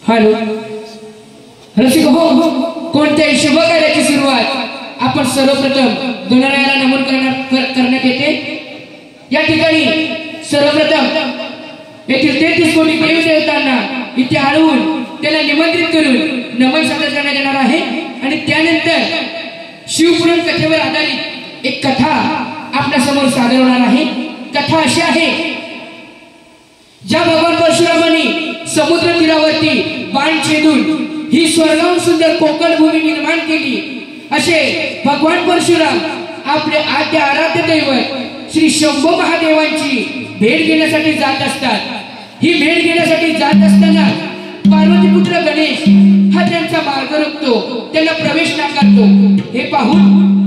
Hello रसिक हो कोणत्याही शुभ कार्याची सुरुवात आपण सर्वप्रथम गणरायाला नमन करण्यात येते। या ठिकाणी सर्वप्रथम येथील 33 कोटी देवी देवतांना इथे आणून त्याला निमंत्रित करून नमन सादर करण्यात येणार आहे आणि त्यानंतर शिवपुराण कथेवर आधारित एक कथा आपल्या समोर सादर होणार आहे। कथा अशी आहे, ज्या भगवान परशुरामांनी समुद्र तीरावरती बाण छेदून ही स्वर्गाहून सुंदर कोकण भूमी निर्माण केली, असे भगवान परशुराम आपले आद्य आराध्य दैवत श्री शंभो महादेवांची भेट घेण्यासाठी जात असतात। ही भेट घेण्यासाठी जात असताना पार्वतीपुत्र गणेश हा त्यांचा मार्ग रोखतो, त्यांना प्रवेश नाकारतो। हे पाहून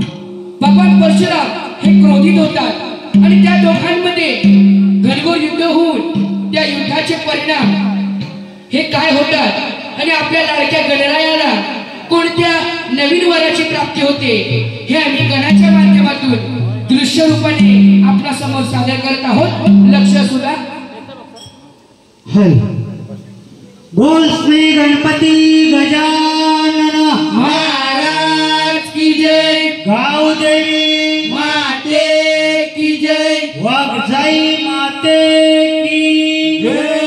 भगवान परशुराम हे क्रोधित होतात आणि त्या दोघांमध्ये घनघोर युद्ध होऊन त्या युद्धाचे परिणाम हे काय होतात आणि आपल्या लाडक्या गणरायाला कोणत्या नवीन वराची प्राप्ती होते, हे आम्ही गणाच्या माध्यमातून दृश्य रूपाने आपल्या समोर सादर करत आहोत। लक्ष असू द्या। बोल श्री गणपती गजानन महाराज की जय, गाव देवी माते की जय, वाघजाई माते की जय।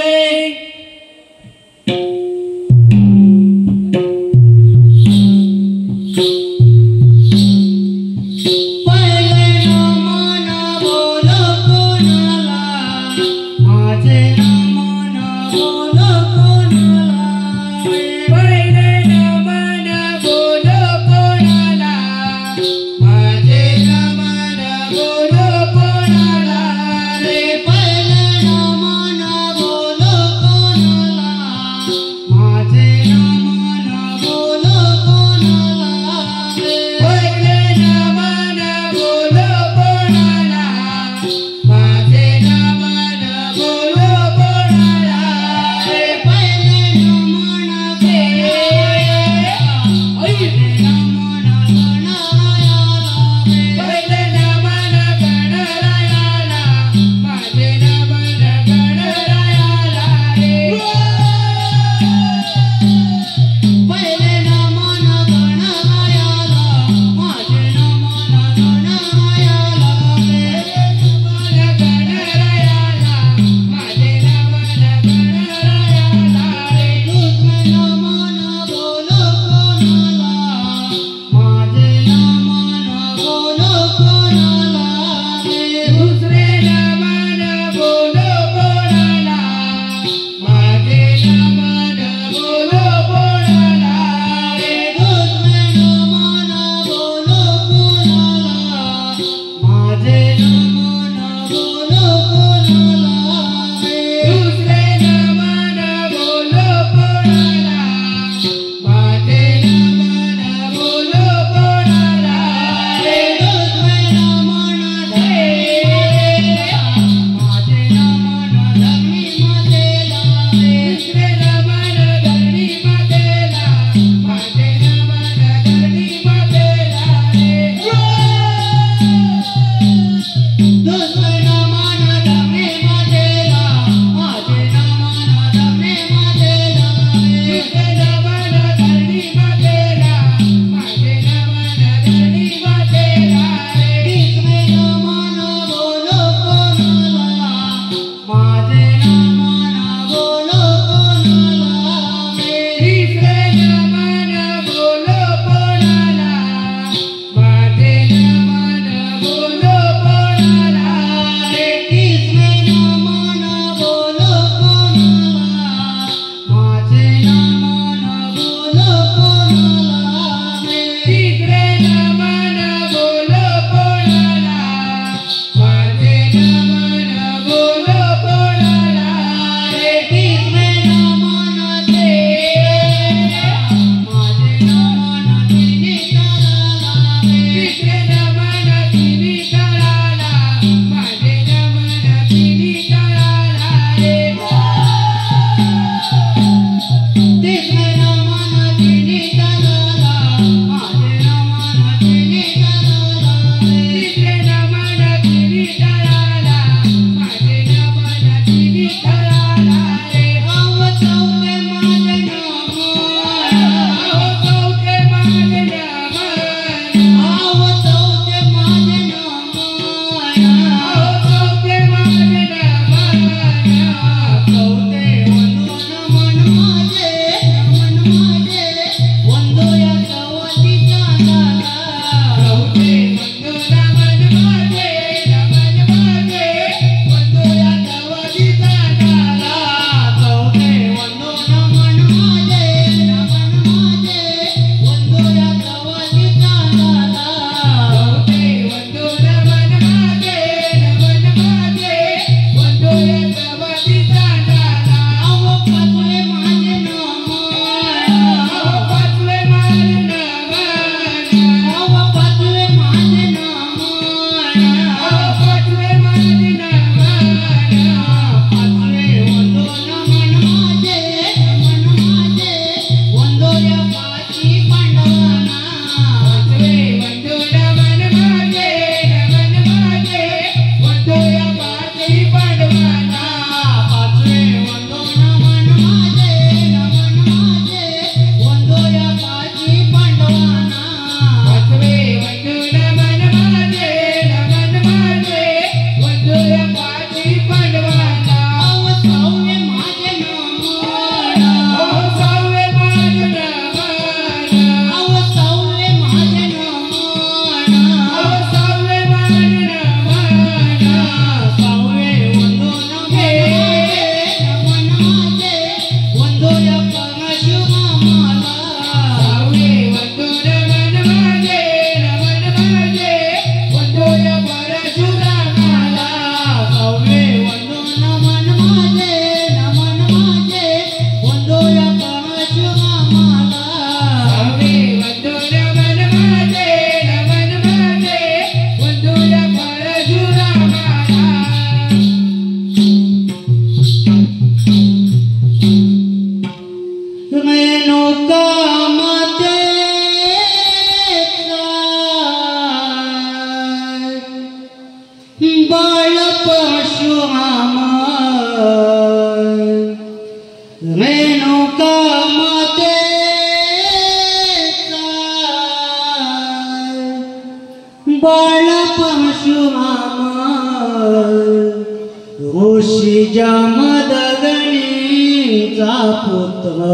का पुत्र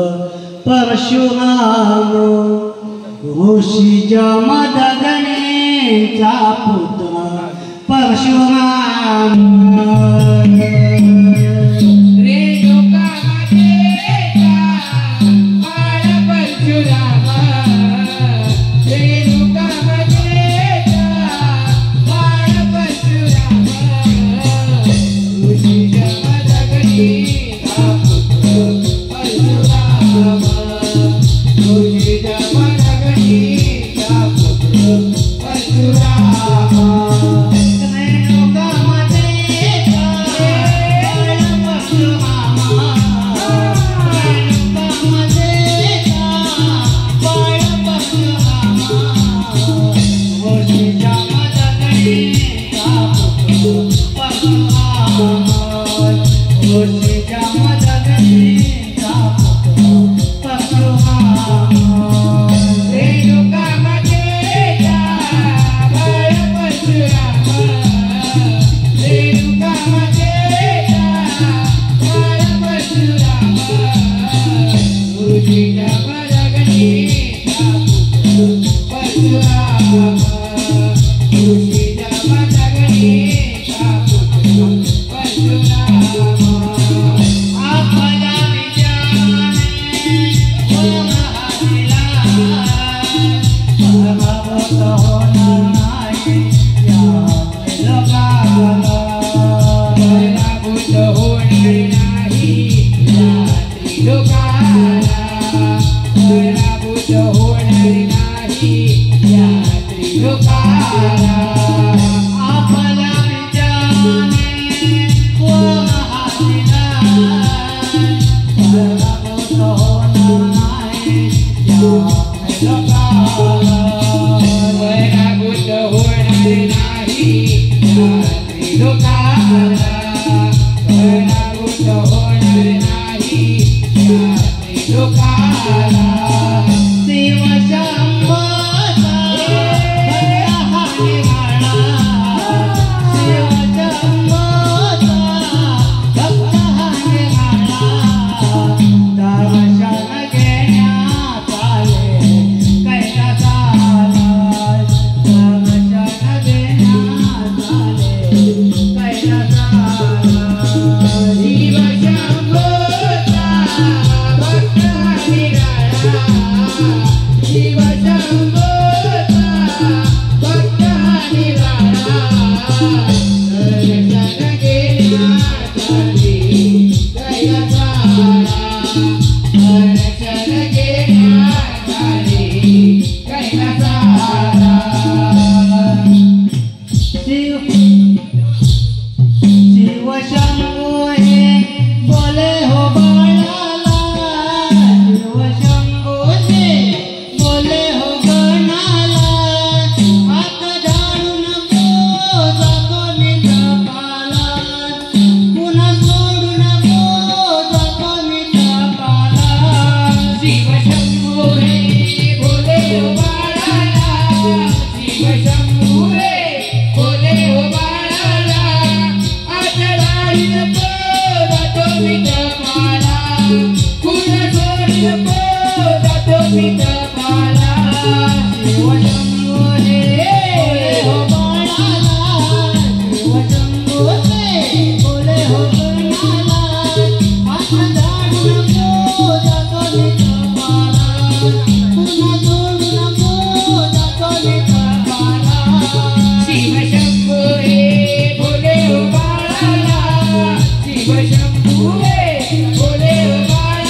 परशुराम ऋषीच्या मदगणेचा पुत्र परशुराम शिव शंभू रे बोले बाळा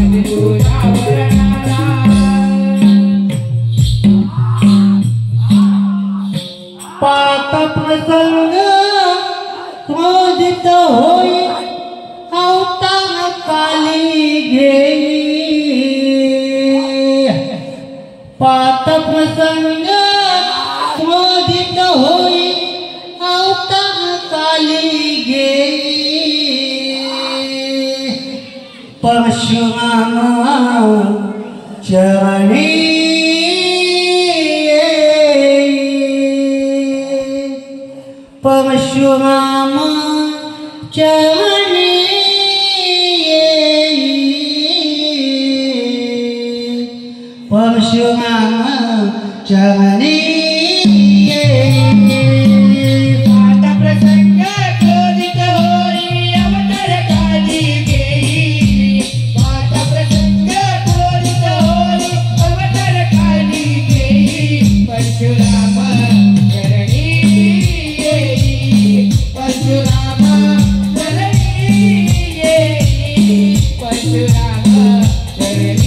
माझे तुझ्या वरणाला पाप प्रसंग क्रोधित होई अवतार काली घेई पाप प्रसंग क्रोधित होई अवतार काली घेई परशुराम चरणी परशुराम चरणी परशुराम चरणी आता प्रसंग क्रोधित होई अवतार काली घेई आता प्रसंग क्रोधित होई अवतार काली घेई परशुराम चरणी येई परशुराम चरणी येई परशुराम चरणी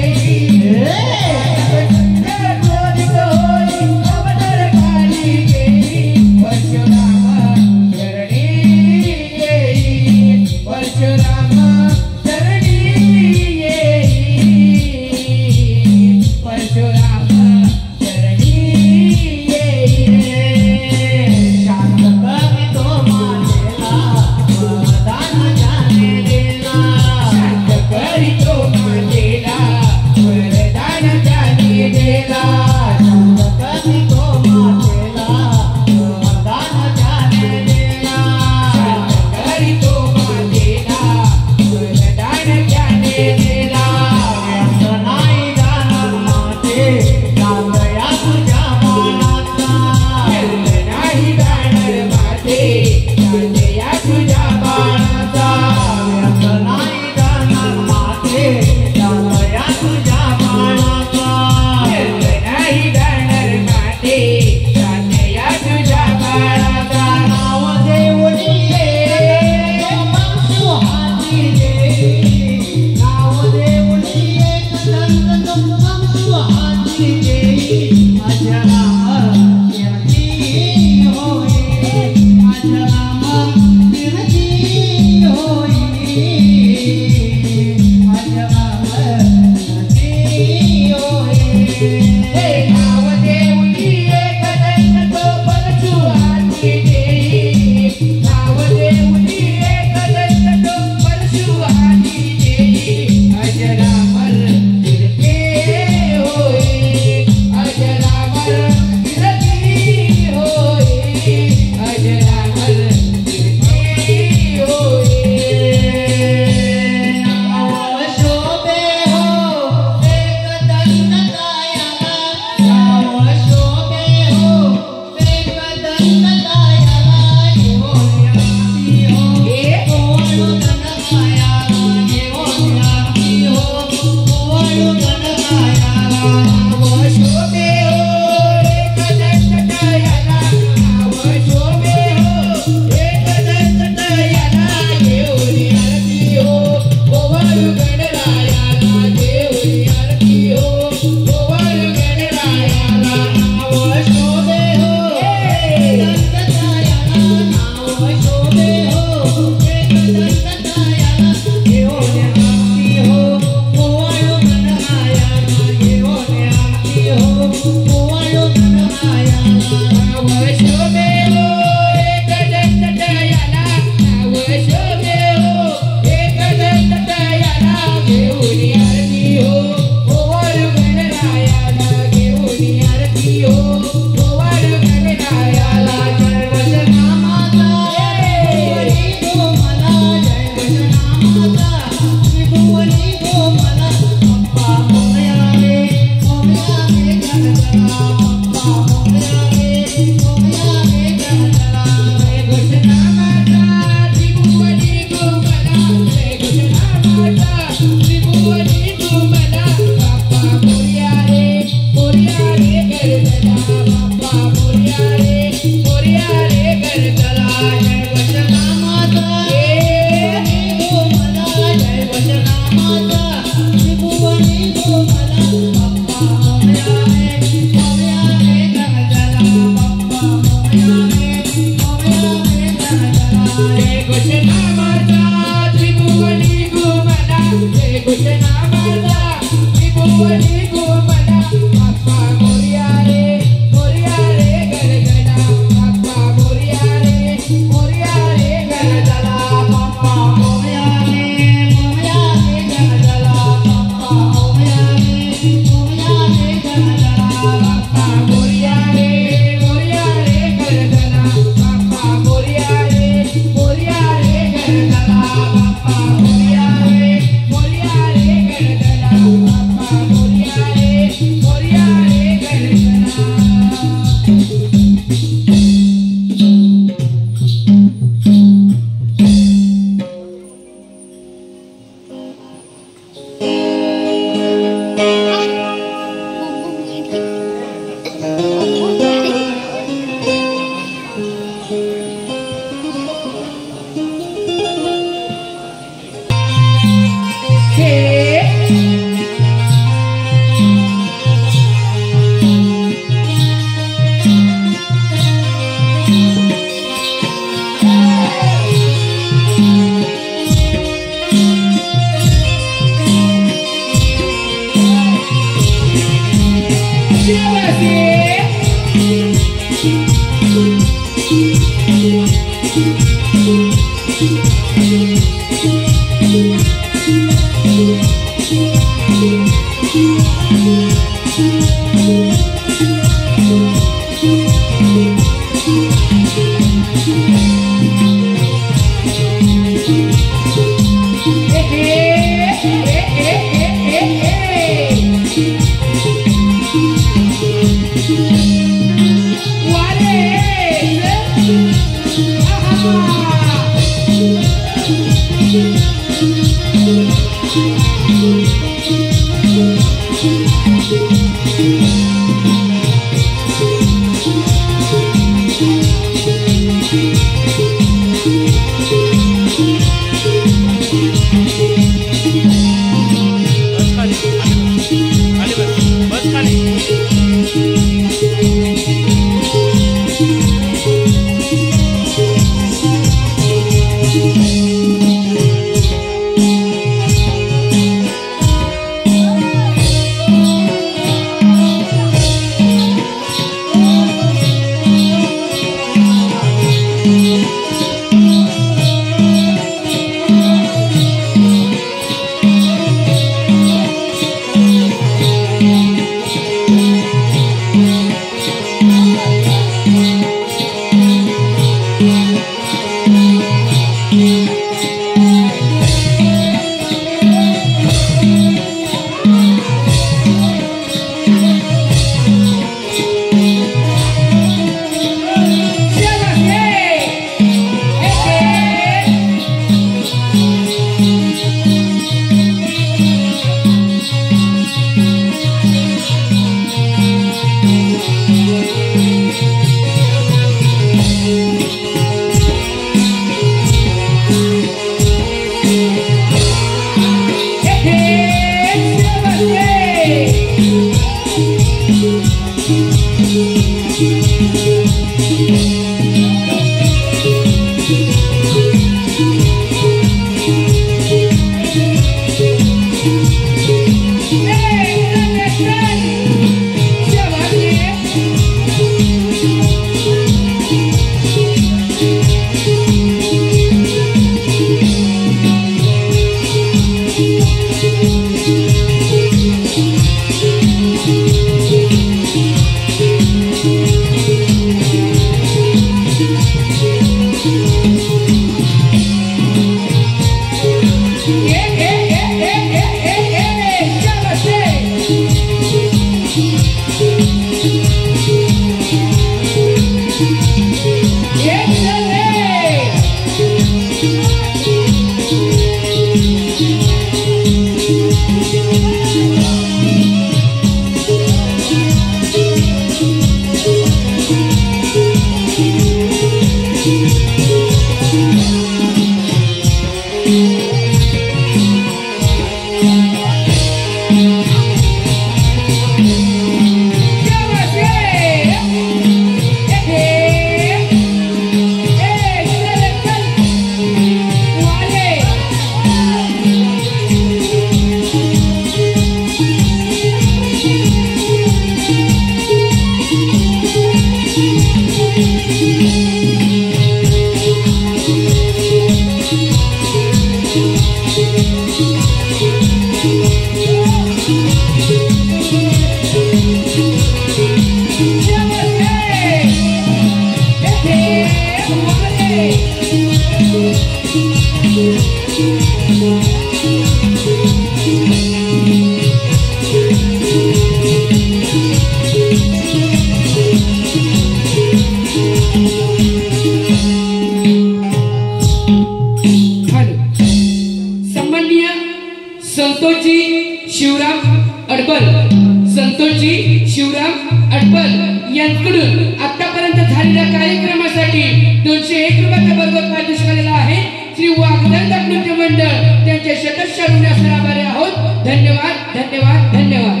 यांकडून आतापर्यंत झालेल्या कार्यक्रमासाठी 201 रुपयाचा बरोबर पारितोषिक आलेला आहे. श्री वाग्दंड नृत्य मंडळ त्यांचे शतशः आभारी आहोत. धन्यवाद धन्यवाद धन्यवाद.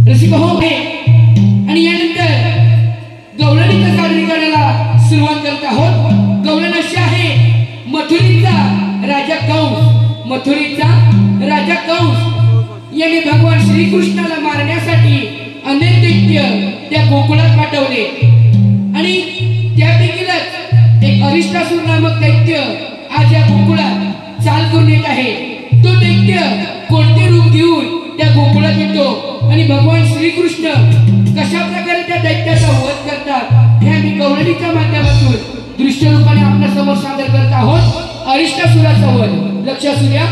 रसिक हो आणि यानंतर गवळणीच्या सादरीकरणाला सुरुवात करत आहोत. गवळण अशी आहे मथुरीचा राजा कंस. मथुरीचा राजा कंस यांनी भगवान श्रीकृष्णाला मारण्यासाठी अनेक दैत्य त्या गोकुळात पाठवले आणि त्यापैकीच एक अरिष्टासूर नामक दैत्य आहे. तो दैत्य कोणते रूप घेऊन त्या गोकुळात येतो आणि भगवान श्रीकृष्ण कशा प्रकारे त्या दैत्याचा वध करतात हे आम्ही कवळणीच्या माध्यमातून दृश्य रूपाने आपल्या समोर सादर करत आहोत. अरिष्टासुराचा वध. लक्ष असू द्या.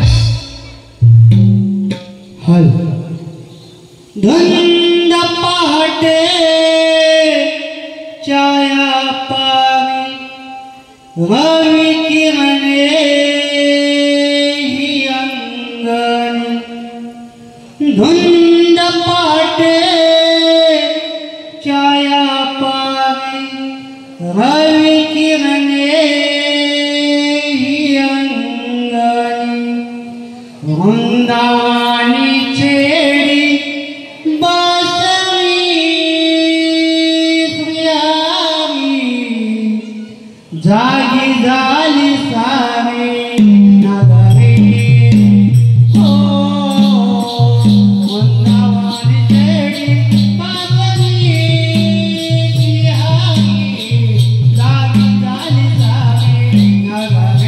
हल धंद पहाटे छाया पावी रवि किरणे ही अंगणी धुंद पहाटे छाया पावी रवि किरणे ही अंगणी वृंदावनी छेडी बासरी प्रियावी जागी झाली सारे नगरे हो वृंदावनी छेडी बासरी प्रियावी जागी झाली सारे नगरे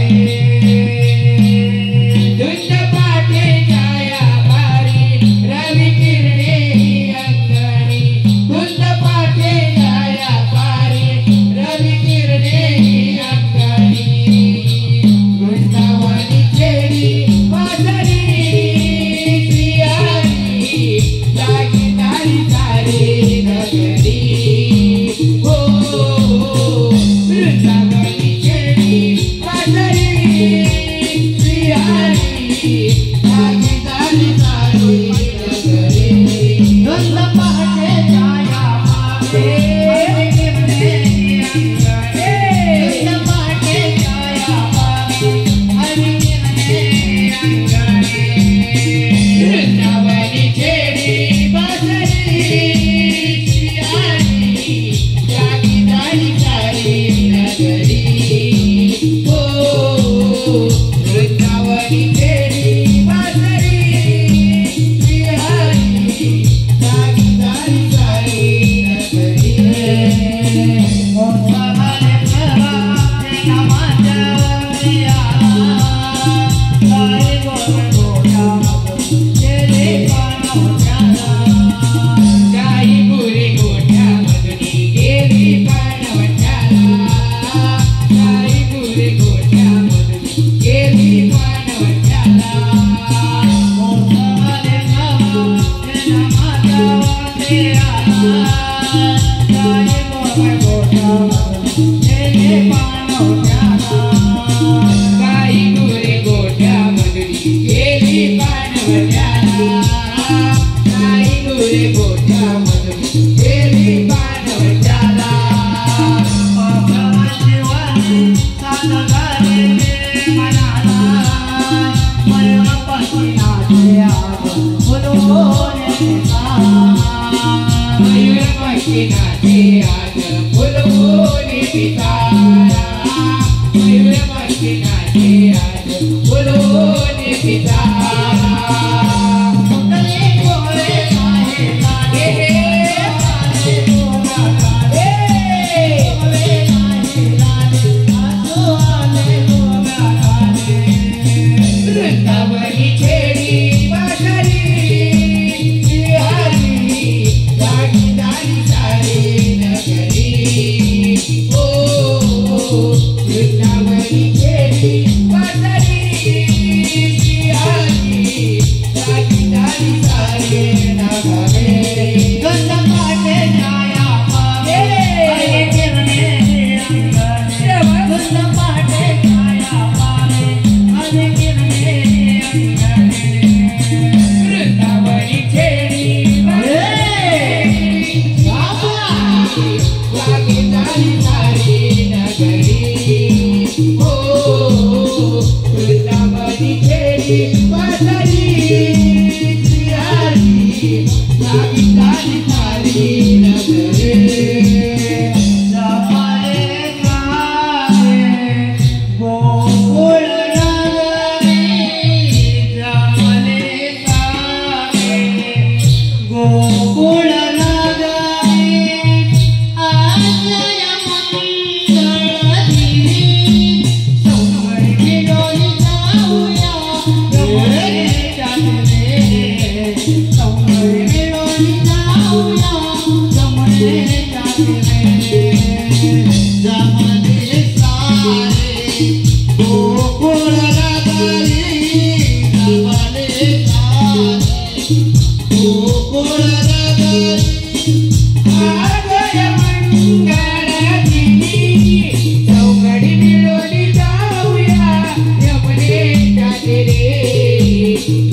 जाते रे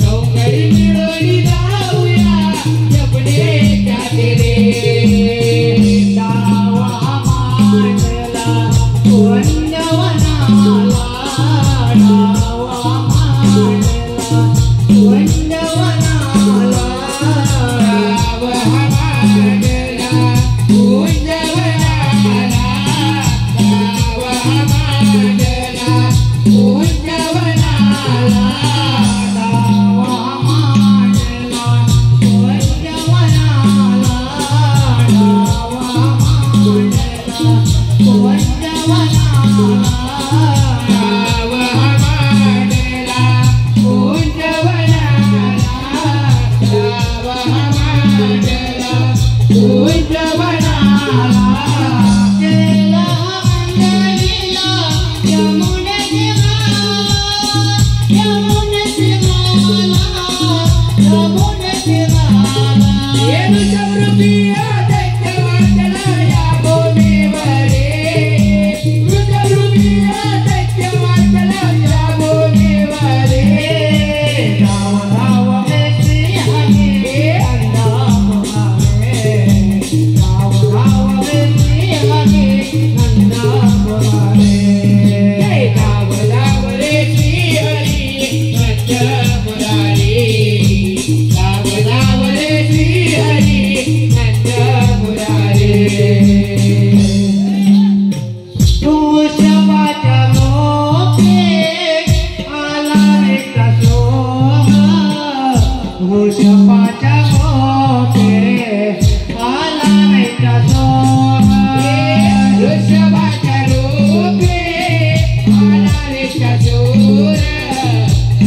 डोंगरी मिळून जाऊया जपणे जाते रे डावा मांडला वंदवनाला डावा मांडला वंदवनाला गाव मांडला उंजवनाला गाव मांडला उंजवनाला डावा मांडला वंदवनाला डावा मांडला वंदवनाला गाव मांडला उंजवनाला गाव मांडला उंजवनाला केला मंगलीला यमुनेची माला यमुनेची माला यमुनेची माला येणू समृद्धिया दैत्य वाचला या भूमीवरे समृद्धिया दैत्य वाचला या भूमीवरे राव राव बेसी हगे अंधा बोलावे राव राव बेसी हगे अंधा बोलावे गाव गाव रे श्री हरी नंद मुरारी गाव गाव रे श्री हरी नंद मुरारी तुळशीच्या मोके आला रे कसोमा तुळशीच्या मोके आला रे कसोमा ऋषभाच्या रूपे आला रे चतुर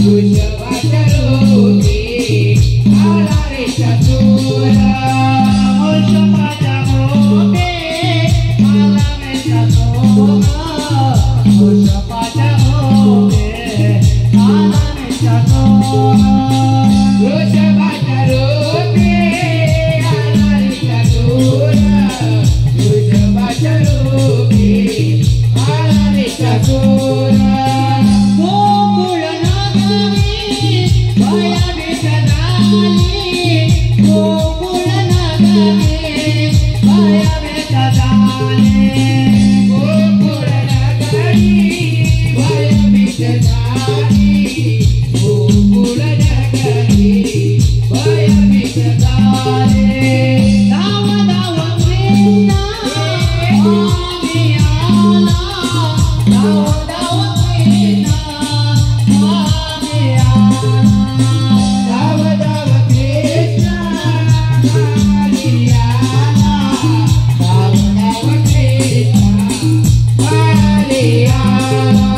ऋषभाच्या रूपे आला रे चतुर तुळशीच्या मोके आला रे कसोमा तुळशीच्या मोके आला रे कसोमा ऋषभाच्या रूपे आला रे चतुर ऋषभाच्या रूपे आला रे चतुर गोकुळ नगरी भया बेसदाली गोकुळ नगरी भया बेसदाली गोकुळ नगरी भयभीत झाली गोकुळ नगरी भयभीत झाली धाव धाव कृष्णा आम्ही आला धाव धाव कृष्णा आम्ही आला धाव धाव कृष्णा आली आला धाव धाव कृष्णा आली आला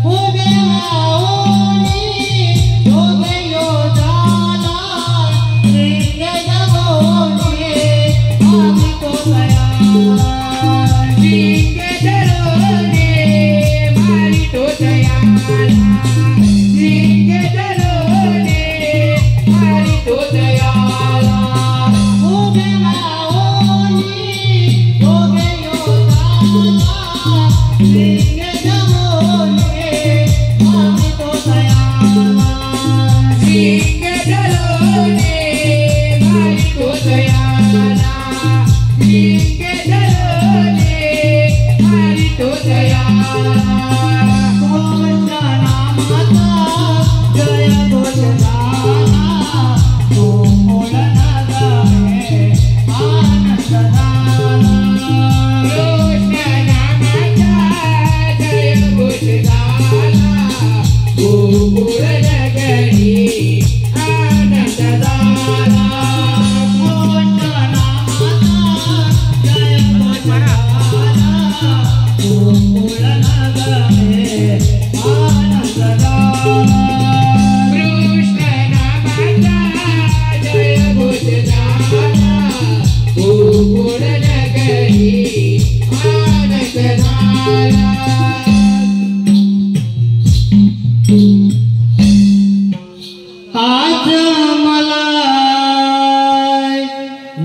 उभे राहुनी उभे योधाला रिंग जगोनी आम्ही तो गया जिंके धरोने मारी तो दयाला जिंके धरोने मारी तो दयाला उभे राहुनी उभे योधाला रिंग जगोनी आम्ही तो गया जिंके धरोने मारी तो दयाला जिंके धरोने मारी तो दयाला घोषणा माता जय घोषणा गोकुळ नगरे आनंद झाला कृष्ण नामाचा जय घोष झाला गोकुळ नगरी आनंद झाला घोषणा माता जय घोषणा गोकुळ नगरे आनंद झाला कृष्ण नामाचा जय घोष झाला गोकुळ नगरी आनंद झाला आज मला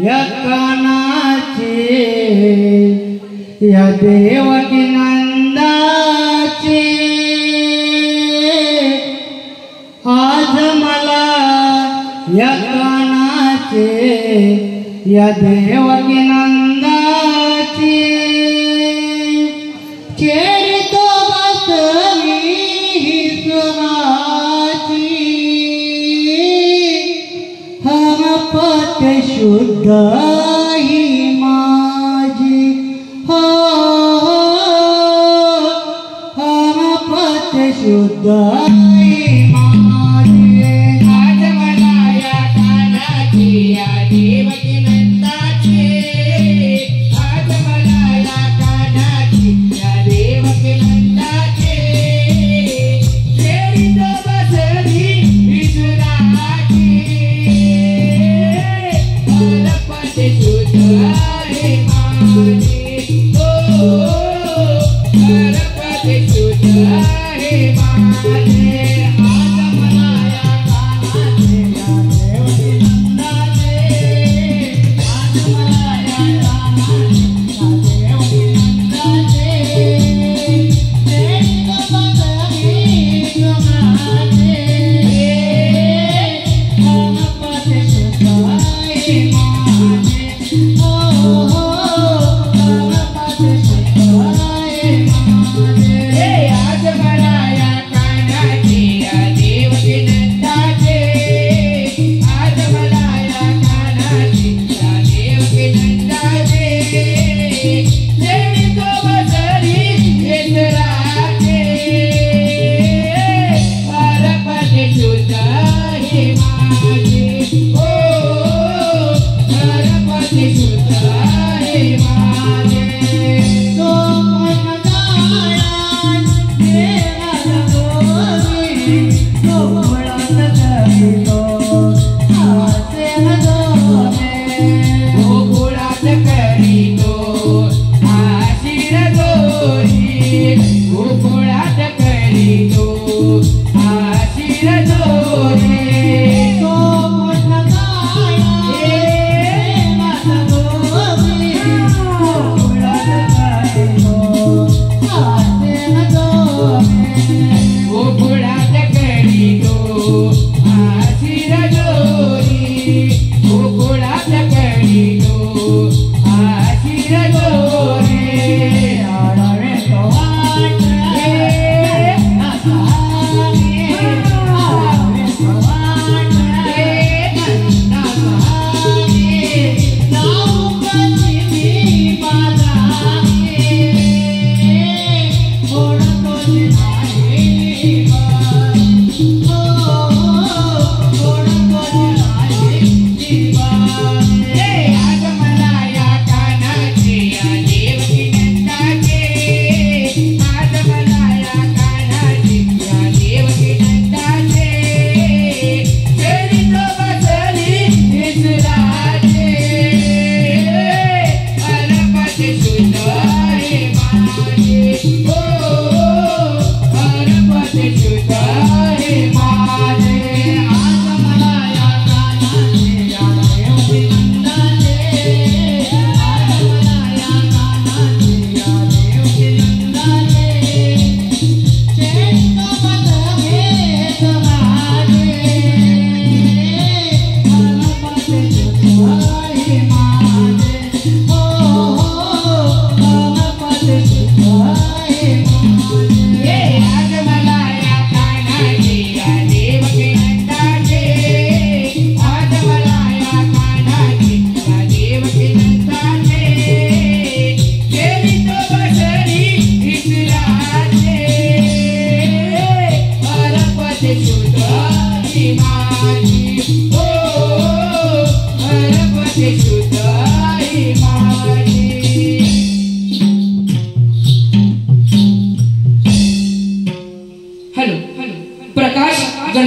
या कानाची या देवकी नंदाची या कानाचे या देवकी नंदाची खेळतो बसली ही सुहाची हम पत शुद्ध ही माझी हो हम पत शुद्ध ही माझी आज मला या कानाची या देवकी नंदाची आज मला या कानाची या देवकी नंदाची खेळीतो बसली विसुराची परपत शुद्ध आहे माझी हो परपत शुद्ध आहे माझी आज मला या कानाची या देवकी नंदाची आज मला या कानाची या देवकी नंदाची खेळीतो बसली विसुराची परपत शुद्ध आहे माझी हो परपत शुद्ध आहे माझी आज मला या कानाची या देवकी नंदाची आज मला या कानाची या देवकी नंदाची खेळीतो बसली विसुराची परपत शुद्ध आहे माझी हो परपत शुद्ध आहे माझी तो मनदायान देवाला गोरी तो मुळात करीतो आसे हदोने गोकुळात करीतो आशीर दोरी गोकुळात करीतो आशीर दोरी तो मनदायान देवाला गोरी तो मुळात करीतो आसे हदोने गोकुळात करीतो आशीर दोरी गोकुळात करीतो आशीर दोरी आडावे तो वाट नासाने आडावे तो वाट नासाने नाऊ कधी बाजाने ओढतो जिनाई बाई हो ओढतो जिनाई बाई आज मला या कानाची या देवकी नंदाची आज मला या कानाची या देवकी नंदाची खेळीतो बसली विसुराची परपत शुद्ध आहे माझी हो परपत शुद्ध आहे माझी आज मला या कानाचे या देवकी नंदाचे आज मला या कानाचे या देवकी नंदाचे चेतो बदले समाजे परपत शुद्ध आहे माझे हो परपत शुद्ध आहे माझे आज मला या कानाची या देवकी नंदाची आज मला या कानाची या देवकी नंदाची खेळीतो बसली विसुराची परपत शुद्ध आहे माझी हो परपत शुद्ध आहे माझी हॅलो प्रकाश गण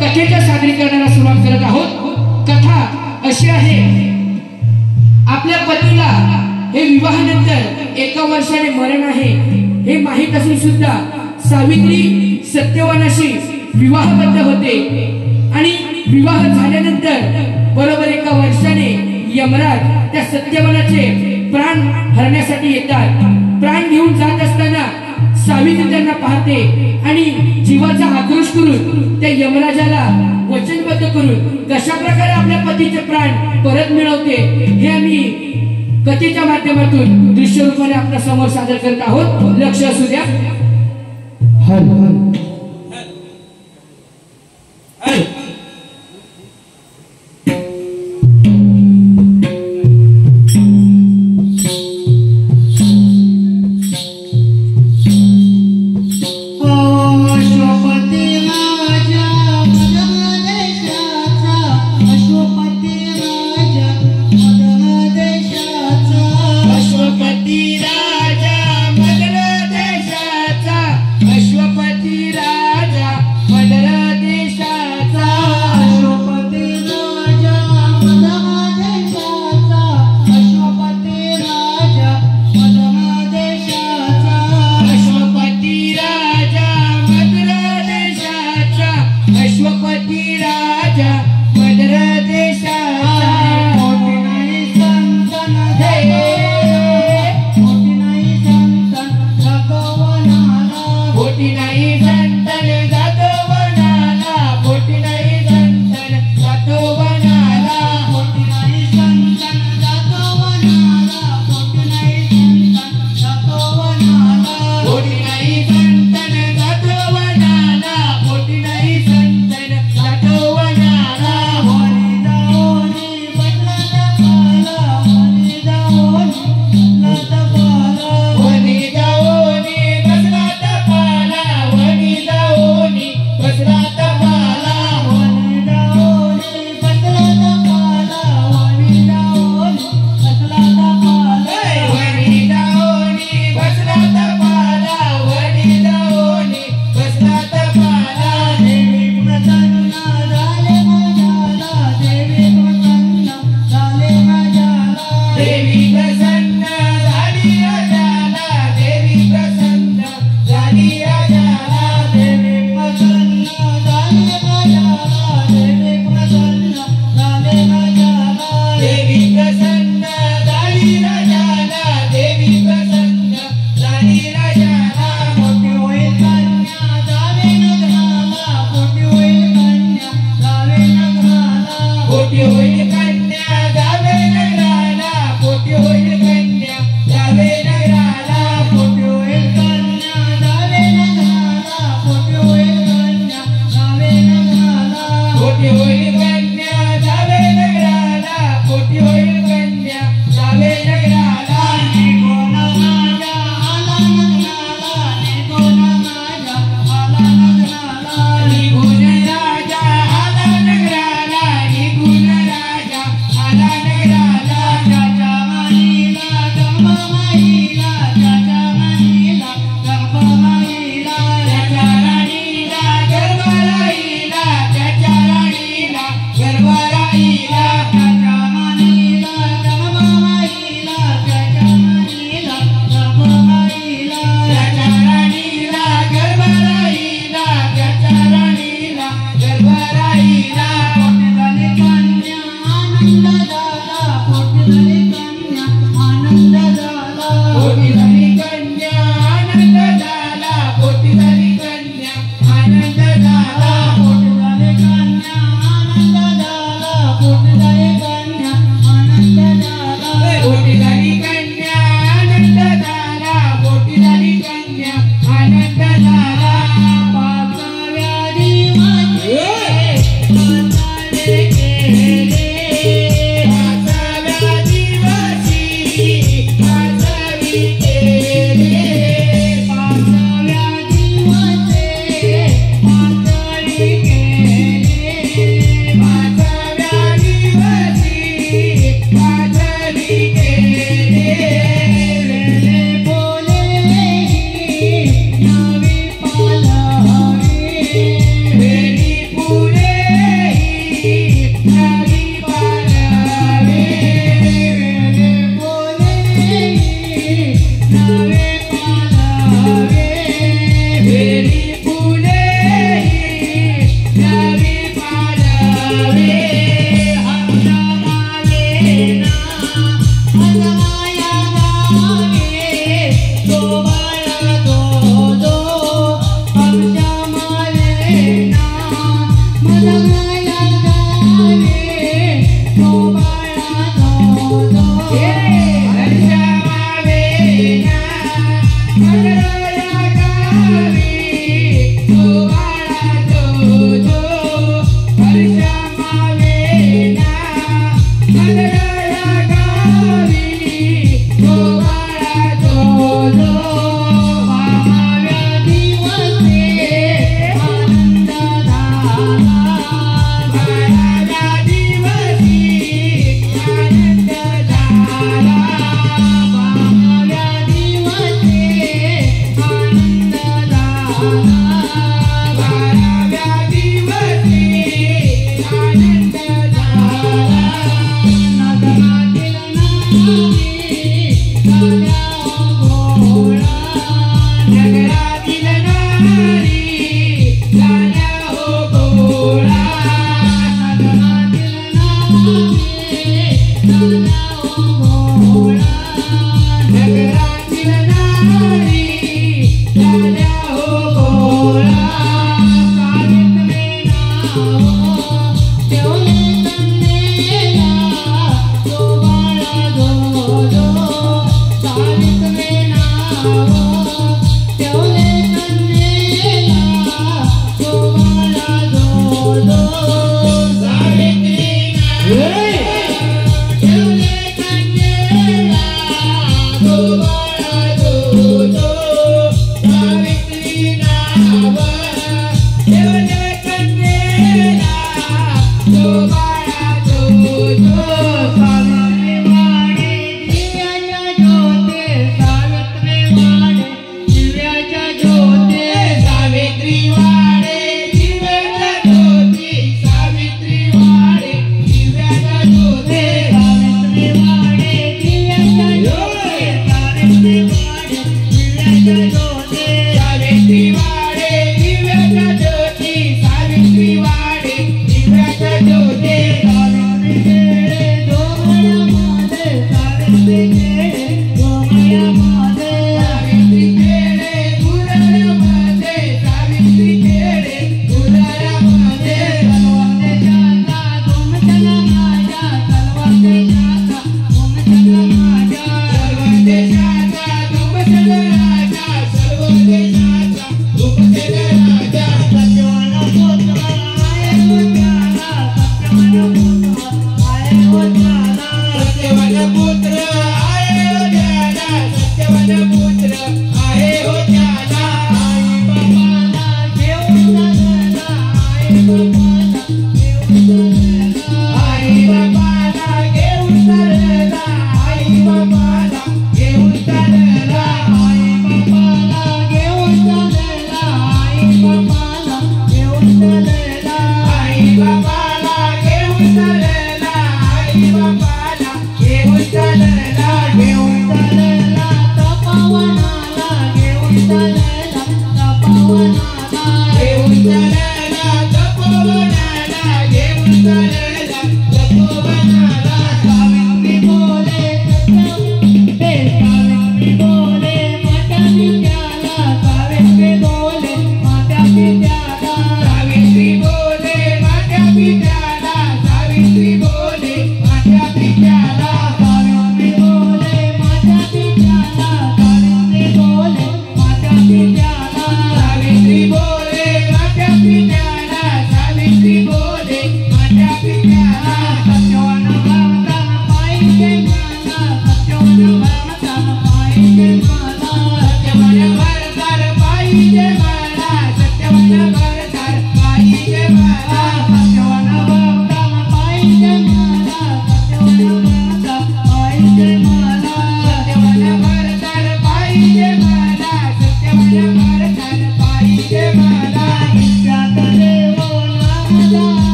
कथेच्या सादरीकरणाला सुरुवात करत आहोत। कथा अशी आहे, आपल्या पतीला हे विवाहानंतर 1 वर्षाने मरण आहे हे माहीत असून सुद्धा सावित्री सत्यवानाशी विवाहबद्ध होते आणि विवाह झाल्यानंतर बरोबर 1 वर्षाने यमराज त्या सत्यवानाचे प्राण हरण्यासाठी येतात। प्राण घेऊन जात असताना सावित्री त्यांना पाहते आणि जीवाचा आक्रोश करून त्या यमराजाला वचनबद्ध करून कशा प्रकारे आपल्या पतीचे प्राण परत मिळवते हे आम्ही कथेच्या माध्यमातून दृश्य रूपाने आपल्या समोर सादर करत आहोत। लक्ष असू द्या।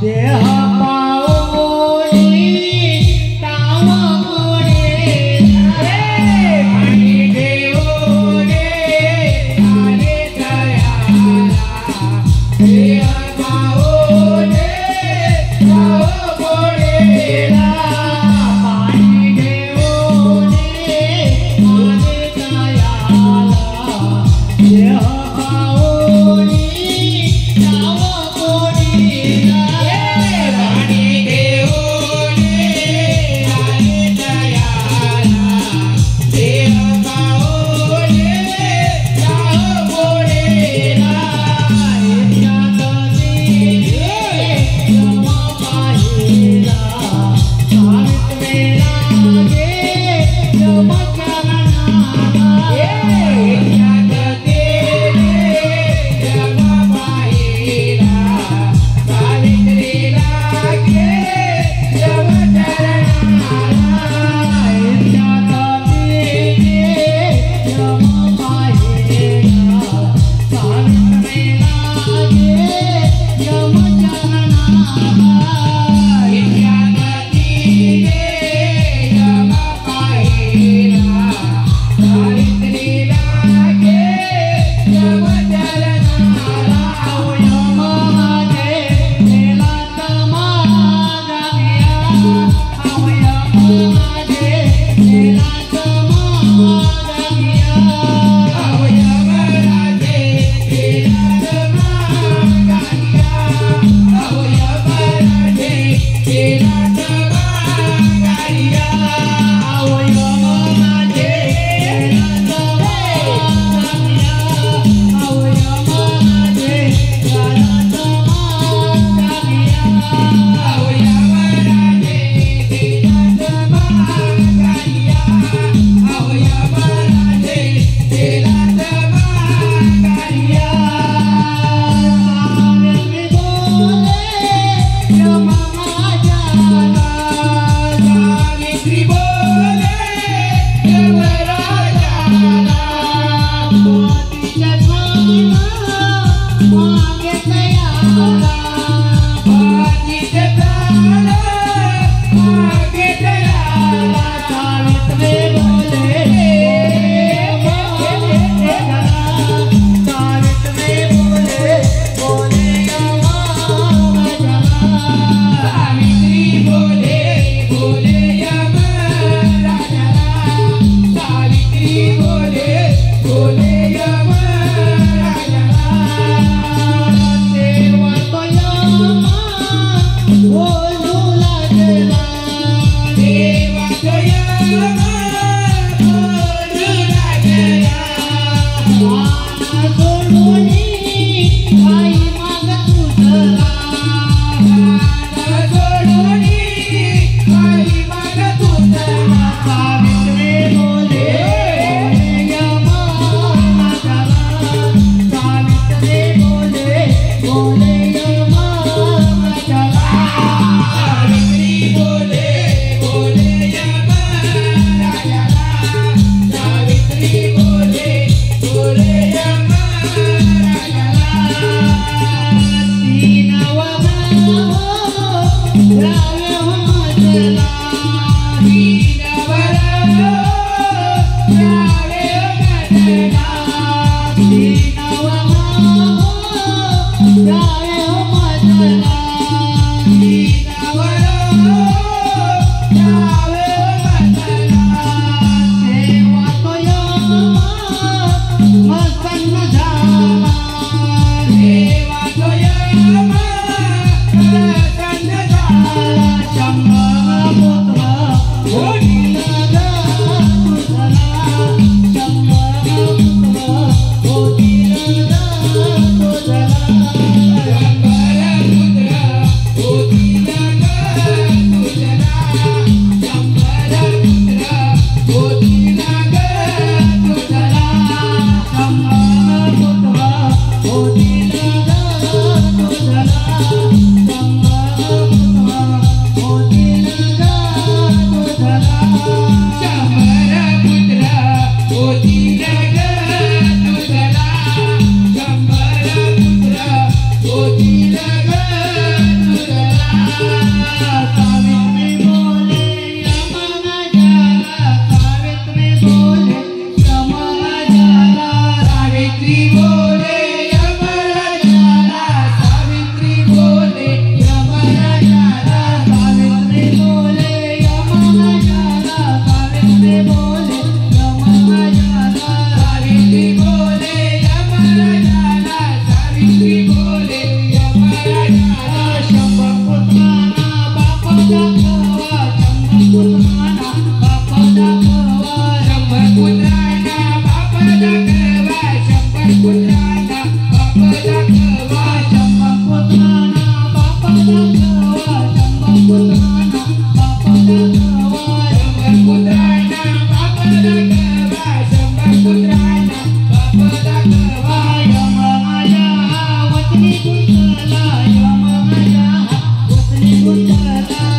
देह पाओनी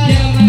Yama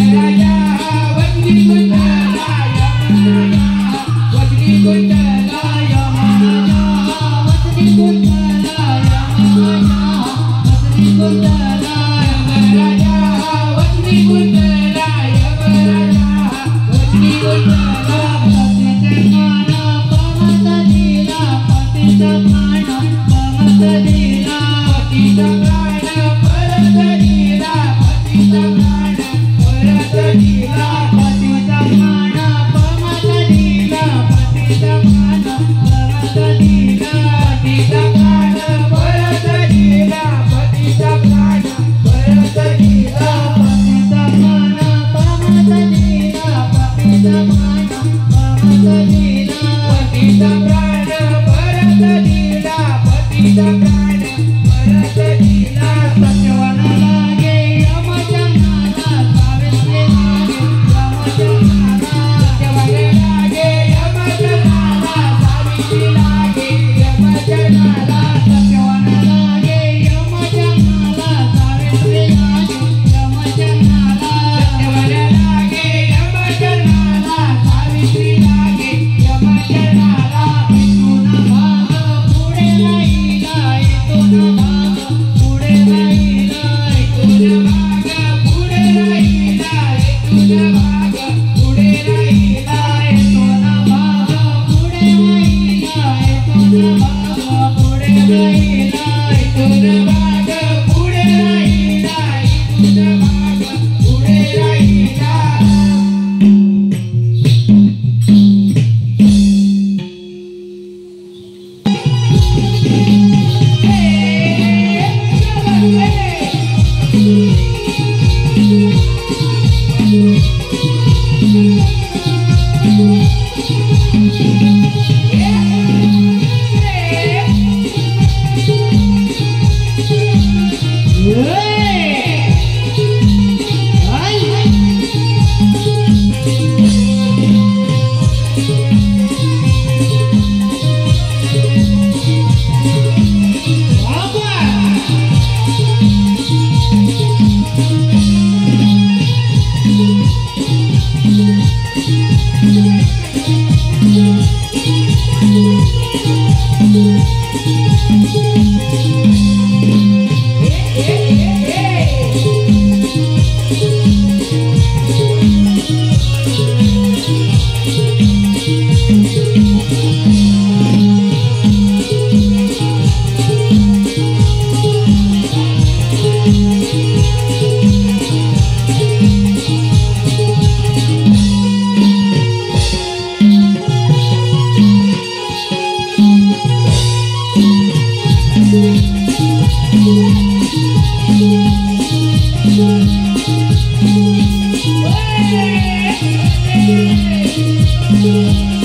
माझे